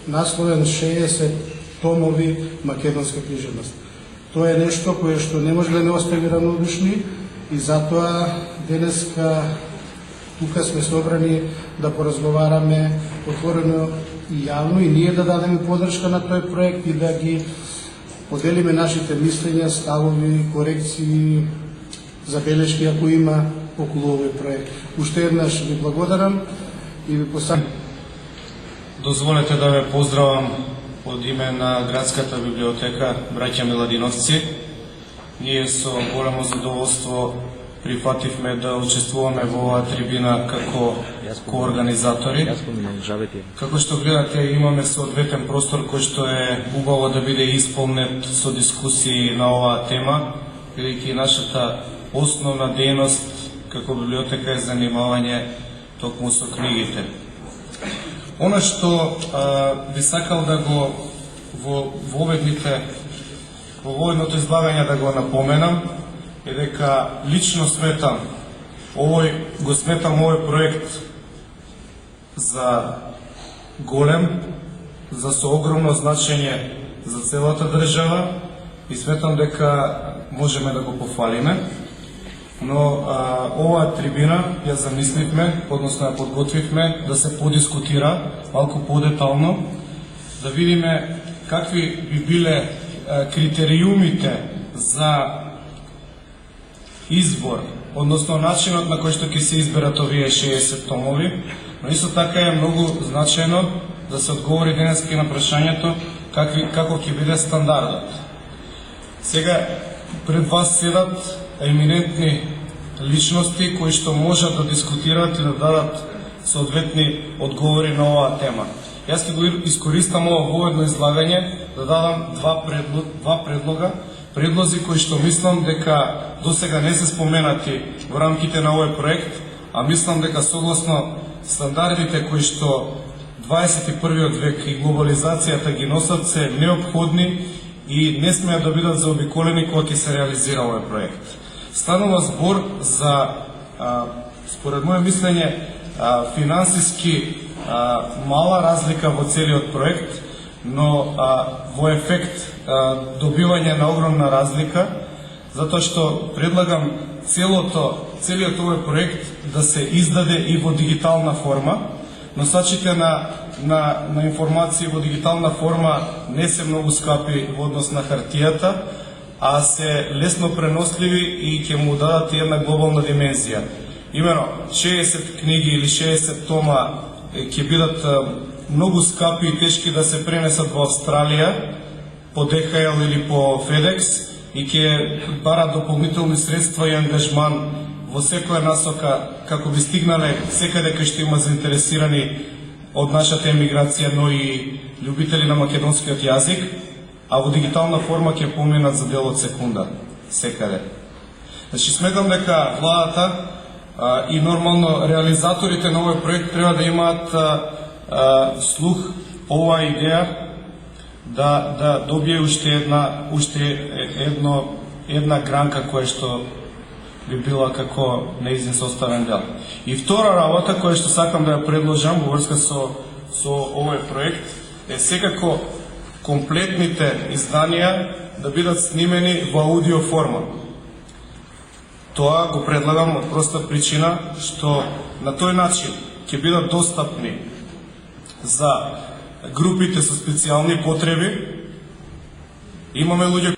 насловен 60 томови македонска книжевност. Тоа е нешто кое што не може да не остави равнодушни и затоа денеска тука сме собрани да поразговараме отворено и јавно и ние да дадеме подршка на тој проект и да ги поделиме нашите мислења, ставови, корекции, забелешки ако има околу овој проект. Уште еднаш ви благодарам и ви поставам. Дозволете да ве поздравам од име на Градската библиотека браќа Миладиновци. Ние со големо задоволство прифативме да учествуваме во оваа трибина како коорганизатори. Како што гледате, имаме соодветен простор кој што е убаво да биде исполнет со дискусии на оваа тема, бидејќи нашата основна дејност како библиотека е занимавање токму со книгите. Она што би сакал да го во овојното излагање да го напоменам е дека лично сметам овој проект за голем, за со огромно значење за целата држава и сметам дека можеме да го пофалиме. Но оваа трибина ја замисливме, односно ја подготвивме да се подискутира малку подетално, да видиме какви би биле критериумите за избор, односно начинот на кој што ќе се изберат овие 60 томови, но исто така е многу значајно да се одговори денеска на прашањето како ќе биде стандардот. Сега пред вас седат еминентни личности кои што можат да дискутираат и да дадат соодветни одговори на оваа тема. Јас ќе го искористам ова воведно излагање да дадам два предлози кои што мислам дека досега не се споменати во рамките на овој проект, а мислам дека согласно стандардите кои што 21 век и глобализацијата ги носат се неопходни и не смеат да бидат заобиколени кога ќе се реализира овој проект. Станува збор за, според моје мислење, финансиски мала разлика во целиот проект, но во ефект добивање на огромна разлика, затоа што предлагам целиот овој проект да се издаде и во дигитална форма. Носачите на информации во дигитална форма не се многу скапи во однос на хартијата, а се лесно преносливи и ќе му дадат една глобална димензија. Имено, 60 книги или 60 тома ќе бидат многу скапи и тешки да се пренесат во Австралија, по DHL или по FedEx и ќе барат дополнителни средства и ангажман во секоја насока како би стигнале секаде кај што има заинтересирани од нашата емиграција, но и љубители на македонскиот јазик, а во дигитална форма ќе поминат за дел од секунда секаде. Значи сметам дека владата и нормално реализаторите на овој проект треба да имаат слух по оваа идеја да добие уште една гранка која што би била како неизин составен дел. И втора работа која што сакам да ја предложам во врска со овој проект е секако комплетните изданија да бидат снимени во аудио форма. Тоа го предлагам од проста причина што на тој начин ќе бидат достапни за групите со специјални потреби. Имаме луѓе